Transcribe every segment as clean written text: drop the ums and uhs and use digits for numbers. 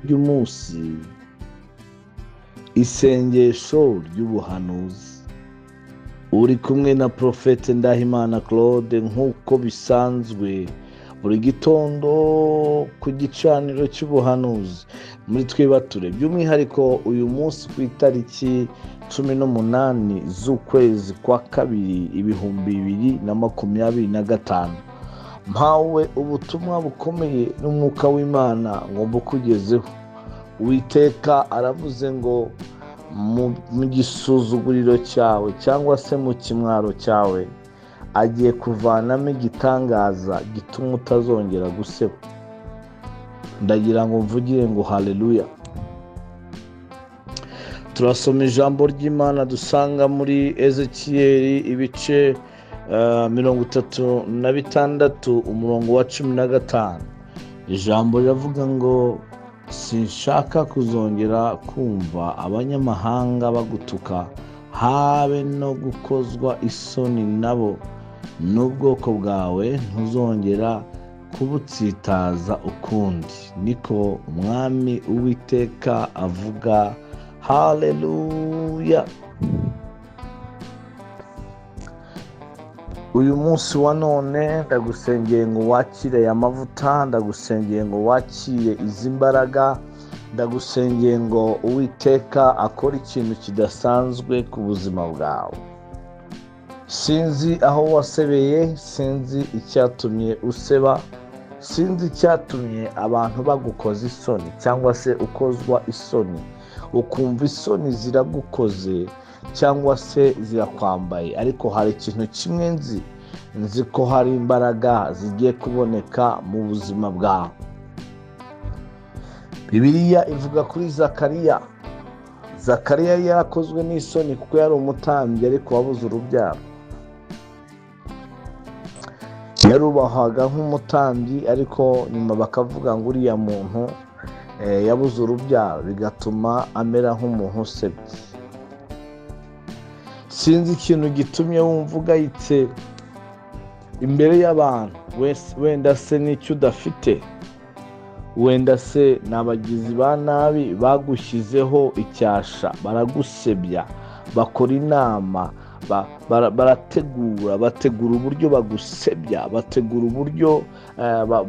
ry'umunsi, isengesho ry'ubuhanuzi. Uri kumwe na Profete Ndahimana Claude nk'uko bisanzwe buri gitondo ku gicaniro cy'ubuhanuzi muri Twibature, by'umwihariko uyu munsi ku itariki 18 z'ukwezi kwa kabiri 2025, mpawe ubutumwa bukomeye n'umwuka w'Imana ngo mbukugezeho. Uwiteka aravuze ngo mu gisuzuguriro cyawe cyangwa se mu kimwaro cyawe agiye kuvanamo igitangaza gituma utazongera guseba. Ndagira ngo mvugire ngo haleluya. Turasoma ijambo ry'Imana dusanga muri Ezekiyeli ibice 36 umurongo wa 15. Ijambo riravuga ngo sinshaka kuzongera kumva abanyamahanga bagutuka, habe no gukozwa isoni nabo, n'ubwoko bwawe ntuzongera kubutsitaza ukundi, niko umwami Uwiteka avuga. Haleluya. Uyu munsi wa none ndagusengeye ngo wakire aya mavuta, ndagusengeye ngo wakire izi mbaraga, ndagusengeye ngo Uwiteka akora ikintu kidasanzwe ku buzima bwawe. Sinzi aho wasebeye, sinzi icyatumye useba, sinzi icyatumye abantu bagukoza isoni cyangwa se ukozwa isoni, ukumva isoni ziragukoze cyangwa se zirakwambaye. Ariko hari ikintu kimwe nzi ko hari imbaraga zigiye kuboneka mu buzima bwawe. Bibiliya ivuga kuri Zakariya yarakozwe n'isoni kuko yari umutambyi ariko wabuze urubyaro. Yarubahwaga nk'umutambyi ariko nyuma bakavuga ngo uriya muntu yabuze urubyaro, bigatuma amera nk'umuntu usebye. Sinzi ikintu gitumye wumva ugayitse imbere y'abantu, wenda se n'icyo udafite, wenda se n'abagizi ba nabi bagushyizeho icyasha, baragusebya, bakora inama, bategura uburyo bagusebya, bategura uburyo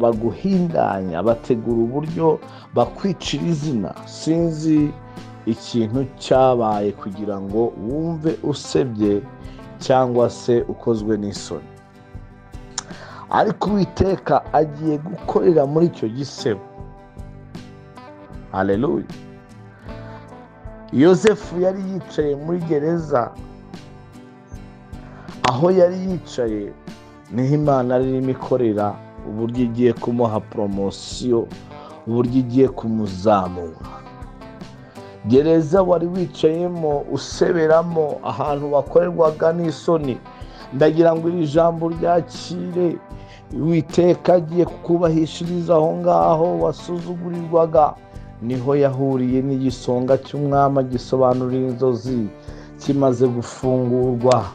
baguhindanya, bategura uburyo bakwicira izina. Sinzi ikintu cyabaye kugira ngo wumve usebye cyangwa se ukozwe n'isoni, ariko Uwiteka agiye gukorera muri icyo gisebo. Haleluya. Yosefu yari yicaye muri gereza, aho yari yicaye niho Imana irimo ikorera uburyo igiye kumuha poromosiyo, uburyo igiye kumuzamura. Gereza wari wicayemo useberamo, ahantu bakorerwaga n'isoni, ndagira ngo iri jambo ryakire. Uwiteka agiye kukubahishiriza aho ngaho wasuzugurirwaga. Niho yahuriye n'igisonga cy'umwami gisobanura inzozi, kimaze gufungurwa.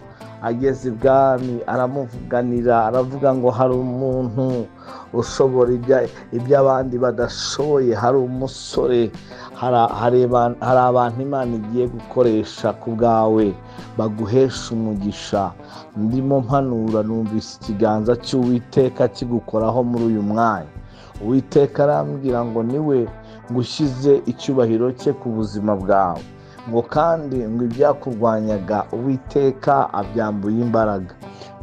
Ageze ibwami aramuvuganira, aravuga ngo hari umuntu ushobora ibyo abandi badashoboye, hari umusore, hari abantu Imana igiye gukoresha ku bwawe baguhesha umugisha. Ndimo mpanura, numvise ikiganza cy'Uwiteka kigukoraho muri uyu mwanya. Uwiteka arambwira ngo niwe ngushyize icyubahiro cye ku buzima bwawe, ngo kandi ngo ibyakurwanyaga Uwiteka abyambuye imbaraga.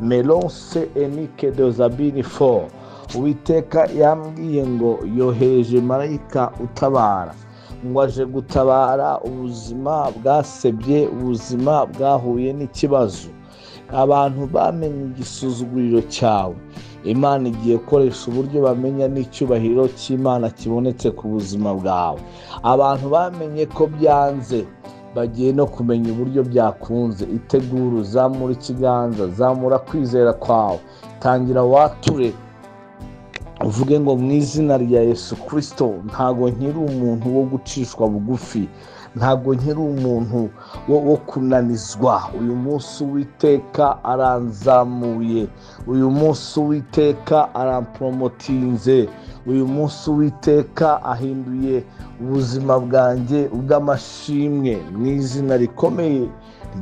Melonse enike dozabini fo. Uwiteka yambwiye ngo yohereje marayika utabara, ngo aje gutabara ubuzima bwasebye, ubuzima bwahuye n'ikibazo. Abantu bamenye igisuzuguriro cyawe, Imana igiye gukoresha uburyo bamenya n'icyubahiro cy'Imana kibonetse ku buzima bwawe. Abantu bamenye ko byanze, bagiye no kumenya uburyo byakunze. Itegura, uzamura ikiganza, zamura kwizera kwawe, tangira wature, uvuge ngo mu izina rya Yesu Kristo ntago nkiri umuntu wo gucishwa bugufi, ntabwo nkiri umuntu wo kunanizwa. Uyu munsi Uwiteka aranzamuye, uyu munsi Uwiteka arampromotinze, uyu munsi Uwiteka ahinduye ubuzima bwanjye ubw'amashimwe mu izina rikomeye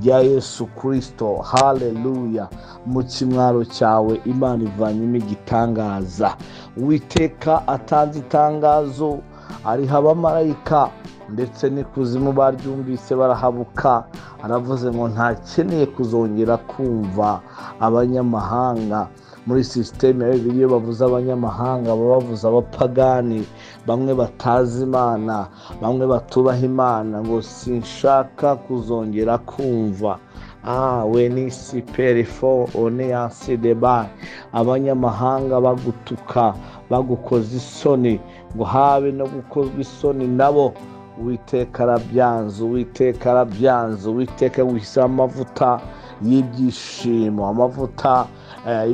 rya Yesu Kristo. Haleluya. Mu kimwaro cyawe Imana ivanyemo igitangaza. Uwiteka atanze itangazo, ariho abamarayika ndetse n'ikuzimu baryumvise barahabuka. Aravuze ngo ntakeneye kuzongera kumva abanyamahanga. Muri sisiteme ya Bibiliya iyo bavuze abanyamahanga baba bavuze abapagani, bamwe batazi Imana, bamwe batubaha Imana, ngo sinshaka kuzongera kumva. Wenisi perifo oneyansi debayi, abanyamahanga bagutuka, bagukoza isoni, ngo habe no gukozwa isoni nabo. Uwiteka arabyanze, Uwiteka arabyanze. Uwiteka guhisha amavuta y'ibyishimo, amavuta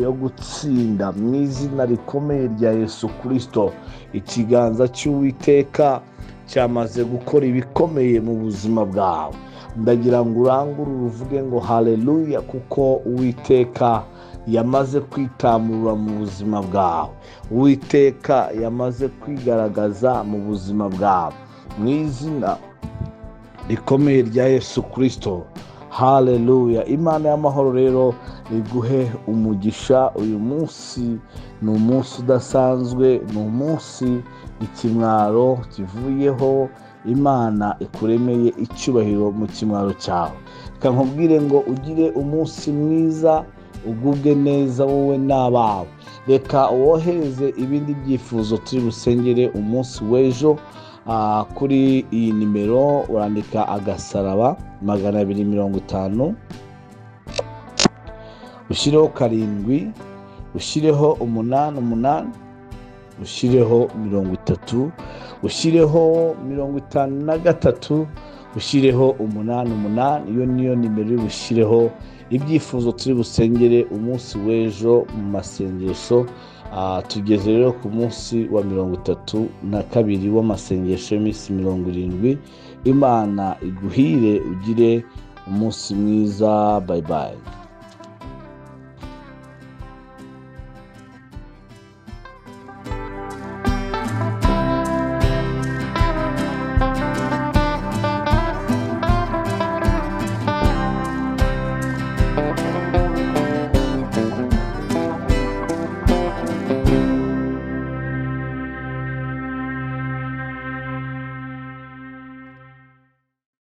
yo gutsinda mu izina rikomeye rya Yesu Kristo. Ikiganza cy'Uwiteka cyamaze gukora ibikomeye mu buzima bwawe. Ndagira ngo urangurure uvuge ngo haleluya, kuko Uwiteka yamaze kwitamurura mu buzima bwawe. Uwiteka yamaze kwigaragaza mu buzima bwawe mu izina rikomeye rya Yesu Kristo. Haleluya. Imana y'amahoro rero iguhe umugisha. Uyu munsi ni umunsi udasanzwe, ni umunsi ikimwaro kivuyeho. Imana ikuremeye icyubahiro mu kimwaro cyawe. Reka nkubwire ngo ugire umunsi mwiza, ugubwe neza wowe n'abawe. Reka wohereze ibindi byifuzo turi busengere umunsi w'ejo. Kuri iyi nimero urandika agasaraba 250, ushyireho 7, ushyireho 88, ushyireho 30, ushyireho 53, ushyireho 88. Iyo niyo nimero y'ushyireho ibyifuzo turi busengere umunsi w'ejo mu masengesho. Tugeze rero ku munsi wa 32 w'amasengesho y'iminsi 70. Imana iguhire, ugire umunsi mwiza. Bye bye.